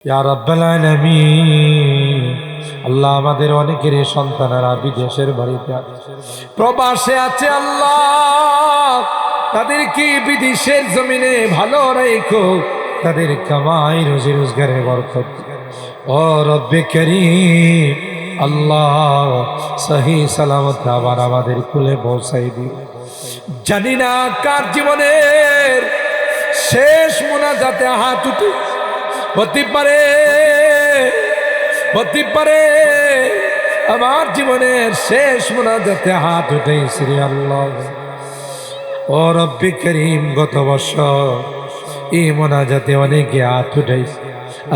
ইয়া রাব্বাল আলামিন। আল্লাহ, আমাদের অনেকের সন্তানেরা বিদেশের বাড়িতে প্রবাসে আছে। আল্লাহ, তাদেরকে বিদেশের জমিনে ভালো রেখো, তাদের কামাই রুজি রোজগারে বরকত ও রব্বে করিম। আল্লাহ, সহি সালামত আবার আমাদের কুলে পৌঁছাই দিও। জানি না কার জীবনের শেষ মোনাজাতে হাত উঠে হতে পারে আমার জীবনের শেষ মোনাজাতে হাত উঠেছি আল্লাহ। ও রব্বে করিম, গত বছর এই মোনাজাতে অনেকে হাত উঠেছে।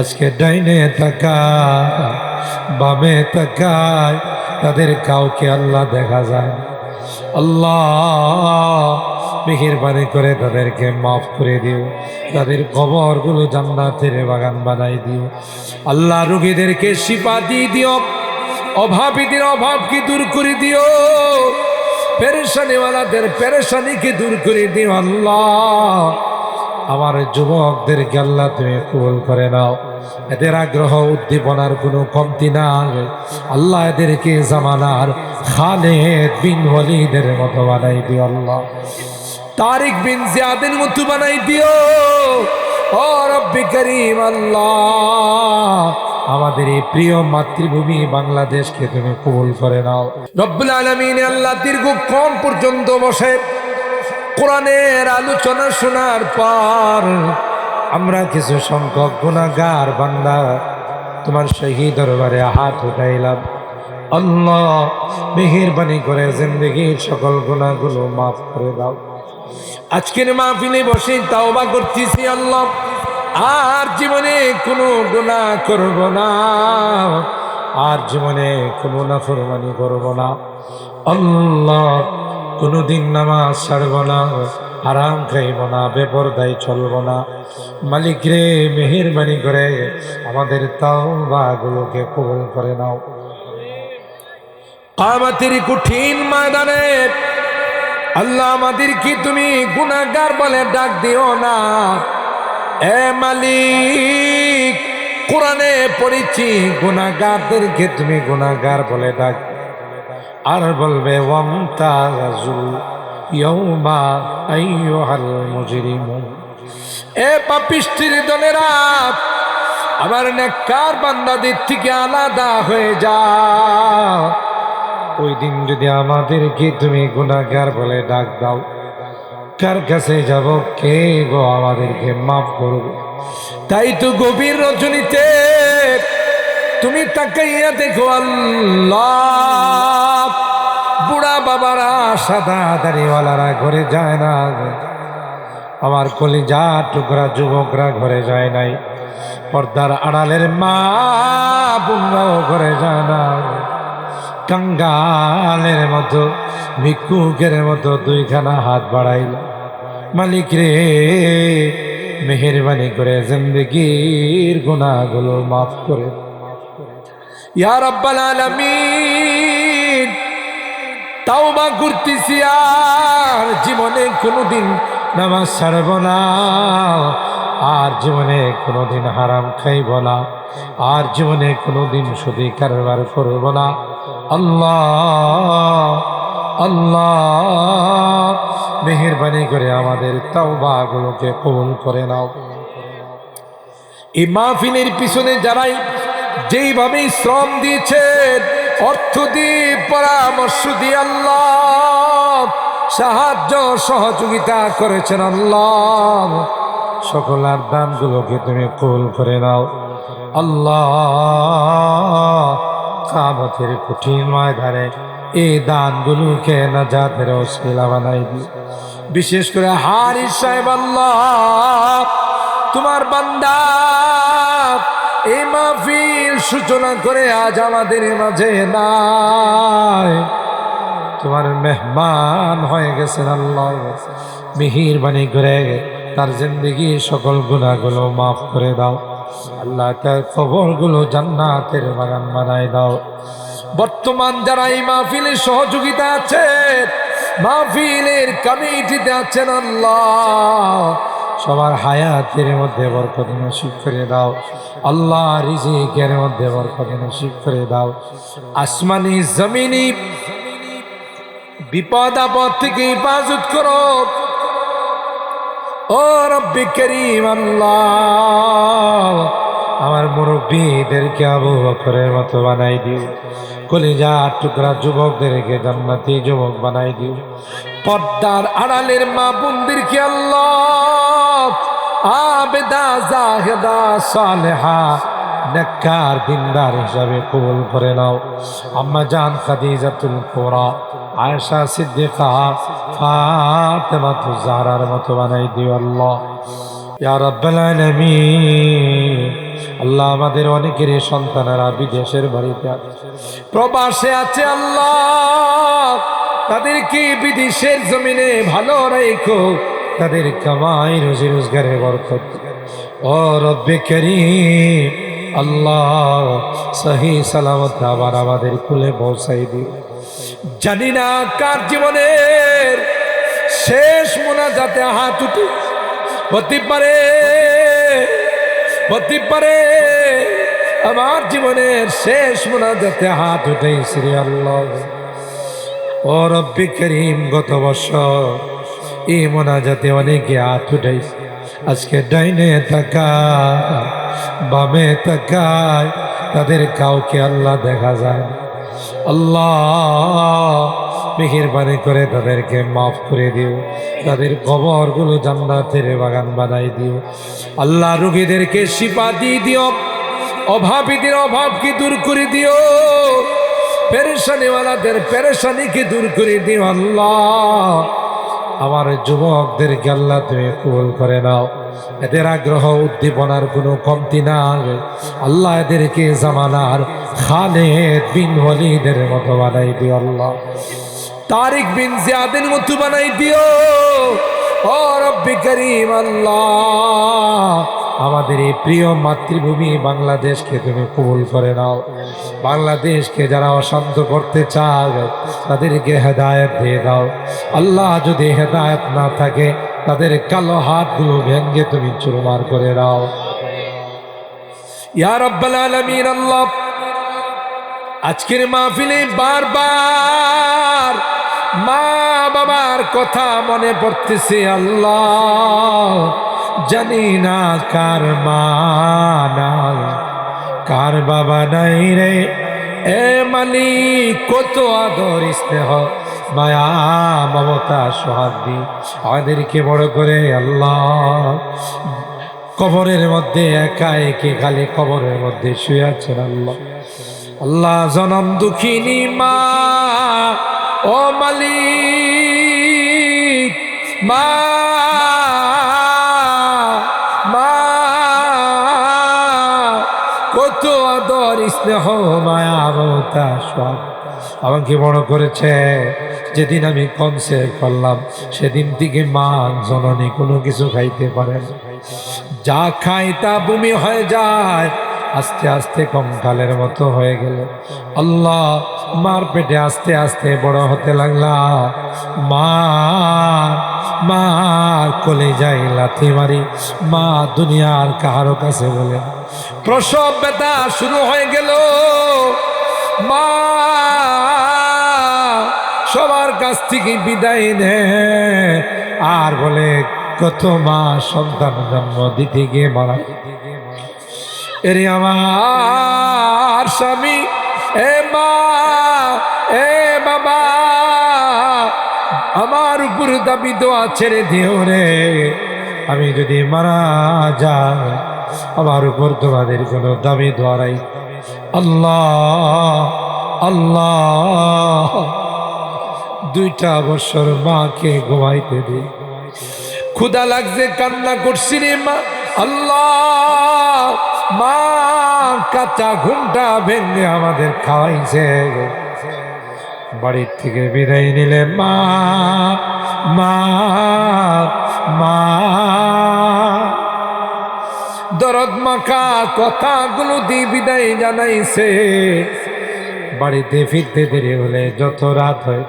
আজকে ডাইনে তাকায় বামে তাকায়, তাদের কাউকে আল্লাহ দেখা যায় না। আল্লাহ, মেহেরবানি করে তাদেরকে মাফ করে দিও, তাদের কবরগুলো জান্নাতের বাগান বানাই দিও। আল্লাহ, রোগীদেরকে শিফা দিয়ে দিও, অভাবীদের অভাবকে দূর করে দিও, পেরেশানিওয়ালাদের পেরেশানিকে দূর করে দিও। আল্লাহ, আমার যুবকদেরকে আল্লাহ তুমি কবুল করে নাও। এদের আগ্রহ উদ্দীপনার কোনো কমতি নাই। আল্লাহ, এদেরকে জামানার খালেদ বিন ওয়ালিদের মতো বানাই দিও। আল্লাহ, তারিক বিন জিয়াদের মতো বানাই দিও। ও রব্বে করিম, আল্লাহ, আমাদের এই প্রিয় মাতৃভূমি বাংলাদেশকে তুমি কবুল করে নাও রব্বুল আলামিন। আল্লাহ, দীর্ঘক্ষণ পর্যন্ত বসে কোরআনের আলোচনা শোনার পর আমরা কিছু সংখ্যক গুনাহগার বান্দা তোমার সেই দরবারে হাত উঠাইলাম। আল্লাহ, মেহেরবানি করে জিন্দেগীর সকল গুনাহগুলো মাফ করে দাও। আজকের মাহফিলে বসে তাওবা করতেছি আল্লাহ, আর জীবনে কোনো গুনাহ করব না, আর জীবনে কোনো নাফরমানি করব না। আল্লাহ, কোনোদিন নামাজ ছাড়ব না, হারাম খাইব না, বেপরদায় চলব না। মালিক রে, মেহেরবানি করে আমাদের তাওবাগুলোকে কবুল করে নাও। কিয়ামতের কঠিন ময়দানে আল্লাহ, আমাদেরকে তুমি গুনাহগার বলে ডাক দিও না। এ মালিক, কোরআনে পড়েছি গুনাহগারদেরকে তুমি গুনাহগার বলে ডাক, আর বলবে ওয়ামতাজুল ইয়াউমা আইয়ুহাল মুজরিমুন। এ পাপিষ্ঠির দলেরা, আমার নেককার বান্দাদের থেকে আলাদা হয়ে যাও। ওই দিন যদি আমাদেরকে তুমি গুনাহগার বলে ডাক দাও, কার কাছে যাব? কে গো আমাদেরকে মাফ করবে? তাই তো গভীর রজনীতে তুমি তাকাইয়া দেখো আল্লাহ, বুড়া বাবারা সাদা দাড়িওয়ালারা ঘরে যায় না, আমার কলিজা টুকরা যুবকরা ঘরে যায় নাই, পর্দার আড়ালের মা বোনরাও ঘরে যায় না। কাঙ্গালের মতো ভিক্ষুকের মতো দুইখানা হাত বাড়াইল। মালিক রে, মেহেরবানি করে জিন্দেগীর গুনাহগুলো মাফ করে। ইয়া রাব্বাল আলামিন, তাওবা করতেছি, আর জীবনে কোনোদিন নামাজ ছাড়ব না, আর জীবনে কোনোদিন হারাম খাইব না, আর জীবনে কোনোদিন সুদী কারবার করব না। আল্লাহ, আল্লাহ, মেহেরবানি করে আমাদের তাওবাগুলোকে কবুল করে নাও। এই মাহফিলের পিছনে যারাই যেইভাবে শ্রম দিয়েছেন, অর্থ দিয়ে, পরামর্শ দিয়ে, আল্লাহ, সাহায্য সহযোগিতা করেছেন, আল্লাহ, সকলের দানগুলোকে তুমি কবুল করে নাও। আল্লাহ, কিয়ামতের কঠিন ময়দানে এই দানগুলোকে নাজাতের ওসিলা বানাই দিও। বিশেষ করে হারিস সাহেব, আল্লাহ, তোমার বান্দা এই মাহফিল সূচনা করে আজ আমাদের মাঝে নাই, তোমার মেহমান হয়ে গেছেন। আল্লাহ, মেহেরবানি করে তার জিন্দেগি সকল গুনাহগুলো মাফ করে দাও। আল্লাহ, তার কবরগুলো জান্নাতের বাগান বানাই দাও। বর্তমান যারা এই মাহফিলের সহযোগিতা আছেন, মাহফিলের কমিটিতে আছেন, আল্লাহ, সবার হায়াতের মধ্যে বরকত নসিব করে দাও আল্লাহ, রিজিকের মধ্যে বরকত নসিব করে দাও। আসমানি জমিনি বিপদ আপদ থেকে হেফাজত করো ও রব্বি করিম আল্লাহ। আমার মুরব্বীদেরকে আবু বকরের মতো বানাই দিও, কলিজার টুকরা যুবকদেরকে জান্নাতি যুবক বানাই দিও। পর্দার আড়ালের মা বোনদেরকে আল্লাহ আবেদা জাহেদা সালেহা নেককার দিনদার হিসাবে কবুল করে নাও। আম্মা জান খাদিজাতুল কুবরা, আয়েশা সিদ্দিকা, ফাতেমাতুজ জাহরার মতো বানাই দিও আল্লাহ ইয়া রাব্বাল আলামিন। আল্লাহ আমাদের অনেকের সন্তানেরা বিদেশের বাড়িতে আছে, প্রবাসে আছে আল্লাহ, তাদেরকে বিদেশের জমিনে ভালো রাখো, তাদের কামাই রুজি রোজগারে বরকত ও রব্বে করিম আল্লাহ। সহি সালামত আবার আমাদের কুলে পৌঁছাই দিও। জানি না কার জীবনের শেষ মোনাজাতে হাত উঠে হতে পারে, হতে পারে আমার জীবনের শেষ মোনাজাতে হাত উঠেছি আল্লাহ ও রব্বি করিম। গত বছর এই মোনাজাতে অনেকে হাত উঠেছে, আজকে ডাইনে তাকায় বামে তাকায়, তাদের কাউকে আল্লাহ দেখা যায় না। আল্লাহ মেহেরবানি করে তাদেরকে মাফ করে দিও, তাদের কবরগুলো জান্নাতের বাগান বানাই দিও আল্লাহ। রোগীদেরকে শিফা দিয়ে দিও, অভাবীদের অভাবকে দূর করে দিও, পেরেশানিওয়ালাদের পেরেশানিকে দূর করে দিও আল্লাহ। আমার যুবকদেরকে আল্লাহ তুমি কবুল করে নাও, এদের আগ্রহ উদ্দীপনার কোনো কমতি না আল্লাহ, এদেরকে জামানার খালেদ বিন ওয়ালিদের মতো বানাই দিও আল্লাহ, তারিক বিন জিয়াদের মতো বানাই দিও ও রব্বি করিম আল্লাহ। আমাদের এই প্রিয় মাতৃভূমি বাংলাদেশকে তুমি কবুল করে নাও। বাংলাদেশকে যারা অশান্ত করতে চায় তাদেরকে হেদায়েত দিয়ে দাও আল্লাহ। যদি হেদায়েত না থাকে তাদের কালো হাতগুলো ভেঙে তুমি চুরমার করে দাও ইয়া রাব্বাল আলামিন আল্লাহ। আজকের মাহফিলে বারবার মা বাবার কথা মনে পড়তেছে আল্লাহ। জানি না কার মা নাই, কার বাবা নাই রে, এ মালিক কত আদর স্নেহ মায়া মমতা সোহাগ দি আমাদেরকে বড় করে আল্লাহ। কবরের মধ্যে একা একে খালি কবরের মধ্যে শুয়ে আছেন আল্লাহ। আল্লাহ জনম দুঃখিনী মা ও মালিক, মা মা কত আদর স্নেহ মায়া মমতা সব আমাকে বড় করেছে। যেদিন আমি কনসেপ্ট করলাম সেদিন থেকে মা জননী কোনো কিছু খাইতে পারে না, যা খায় তা বমি হয়ে যায়, আস্তে আস্তে কঙ্কালের মতো হয়ে গেল। আল্লাহ মার পেটে আস্তে আস্তে বড় হতে লাগলা, মার কোলে যাই লাথি মারি, মা দুনিয়ার কাহারো কাছে বলে। প্রসব ব্যথা শুরু হয়ে গেল, মা সবার কাছ থেকে বিদায় নেয় আর বলে কত মা সন্তান জন্ম দিতে গিয়ে মারা। এরে আমার স্বামী, এ মা, এ বাবা, আমার উপর দাবি দোয়া ছেড়ে দিও রে। আমি যদি মারা যাই আমার উপর তোমাদের কোনো দাবি দোয়া নাই। আল্লাহ আল্লাহ 2টা বছর মাকে ঘুমাইতে দিই, ক্ষুধা লাগছে কান্না করছি রে মা। আল্লাহ মা কাঁচা ঘুমটা ভেঙে আমাদের খাওয়াইছে। বাড়ির থেকে বিদায় নিলে মা মা মা দরদ মাখা কথাগুলো দিয়ে বিদায় জানাইছে। বাড়িতে ফিরতে দেরি হলে যত রাত হয়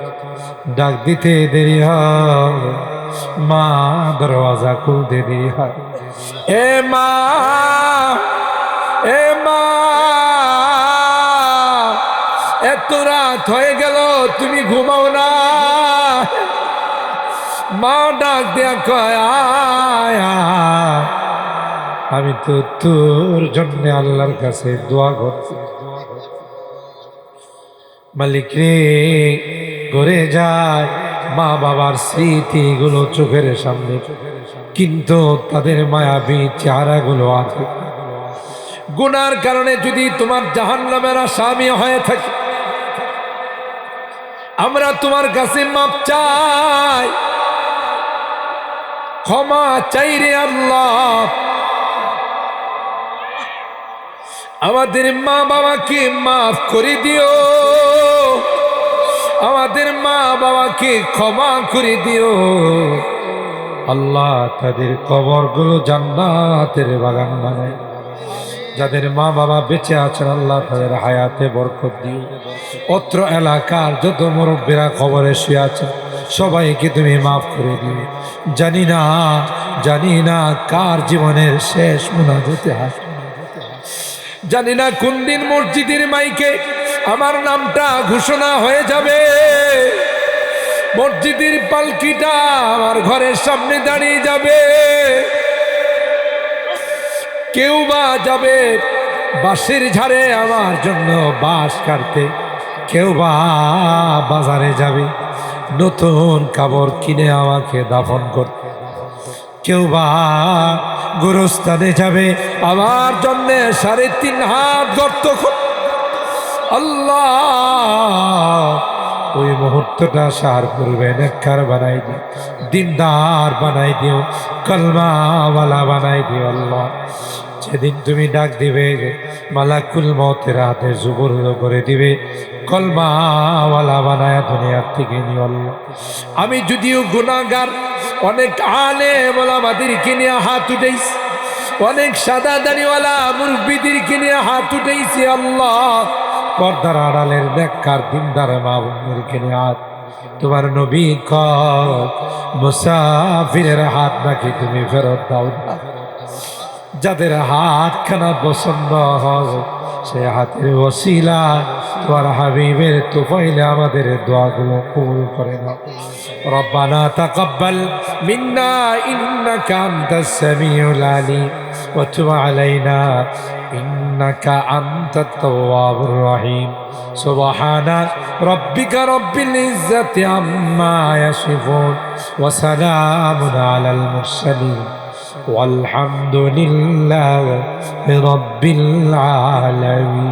ডাক দিতে দেরি হয়। মা দরওয়াজা খুলতে দেরি হয়। এ মা, এ মা, এত রাত হয়ে গেল তুমি ঘুমাও না। মা ডাক দেয়া কয় আয় আয়, আমি তো তোর জন্য আল্লাহর কাছে দোয়া করছি। মালিক রে, ঘরে যায় মা বাবার স্মৃতিগুলো চোখের সামনে, কিন্তু তাদের মায়াবী চেহারাগুলো আছে। গুনার কারণে যদি তোমার জাহান্নামের আসামি হয়ে থাকে, আমরা তোমার কাছে মাপ চাই, ক্ষমা চাই রে আল্লাহ। আমাদের মা বাবাকে মাফ করে দিও, আমাদের মা বাবাকে ক্ষমা করে দিও আল্লাহ। তাদের কবরগুলো জান্নাতের বাগান বানায়। যাদের মা বাবা বেঁচে আছেন আল্লাহ তাদের হায়াতে বরকত দিও। অত্র এলাকার যত মুরব্বীরা কবরে শুয়ে আছেন সবাইকে তুমি মাফ করে দিও। জানি না কার জীবনের শেষ মুনাজাতে হাত, জানি না কোন দিন মসজিদের মাইকে আমার নামটা ঘোষণা হয়ে যাবে, মসজিদের পালকিটা আমার ঘরের সামনে দাঁড়িয়ে যাবে। কেউ বা যাবে বাঁশের ঝাড়ে আমার জন্য বাঁশ কাটতে, কেউ বা বাজারে যাবে নতুন কাপড় কিনে আমাকে দাফন করতে, কেউ বা গোরস্থানে যাবে আমার জন্য 3.5 হাত গর্ত। আল্লাহ, ওই মুহূর্তটা সার করবে, নেককার বানাই দিও, দিনদার বানাই দিও, কলমাওয়ালা বানাই দিও আল্লাহ। যেদিন তুমি ডাক দিবে মালাকুল মউতের হাতে সুবর্ণ করে দিবে, কলমাওয়ালা বানায়া দুনিয়ার থেকে নিও আল্লাহ। আমি যদিও গুনাহগার, অনেক আলেম ওলামাদেরকে নিয়ে হাত উঠাইছি, অনেক সাদা দাড়িওয়ালা মুরব্বিদেরকে নিয়ে হাত উঠাইছি আল্লাহ। পর্দার আড়ালের নেককার দিনদার মা বোনদেরকে নিয়ে হাত, তোমার নবী কয় মুসাফিরের হাত নাকি তুমি ফেরত দাও না। যাদের হাতখানা পছন্দ হয় সে হাতের ওসিলা তোমার হাবিবের তোফাইলে আমাদের দোয়াগুলো কবুল করে নাও। রব্বানা তাকাব্বাল মিন্না ইন্নাকা আনতাস সামিউল আলিম ওয়া তুব আলাইনা ইন্নাকা আনতাত তাওয়াবুর রহিম। সুবহানা রাব্বিকা রাব্বিল ইজ্জাতি আম্মা ইয়াসিফুন ওয়া সালামুন আলাল মুরসালিন والحمد لله رب العالمين।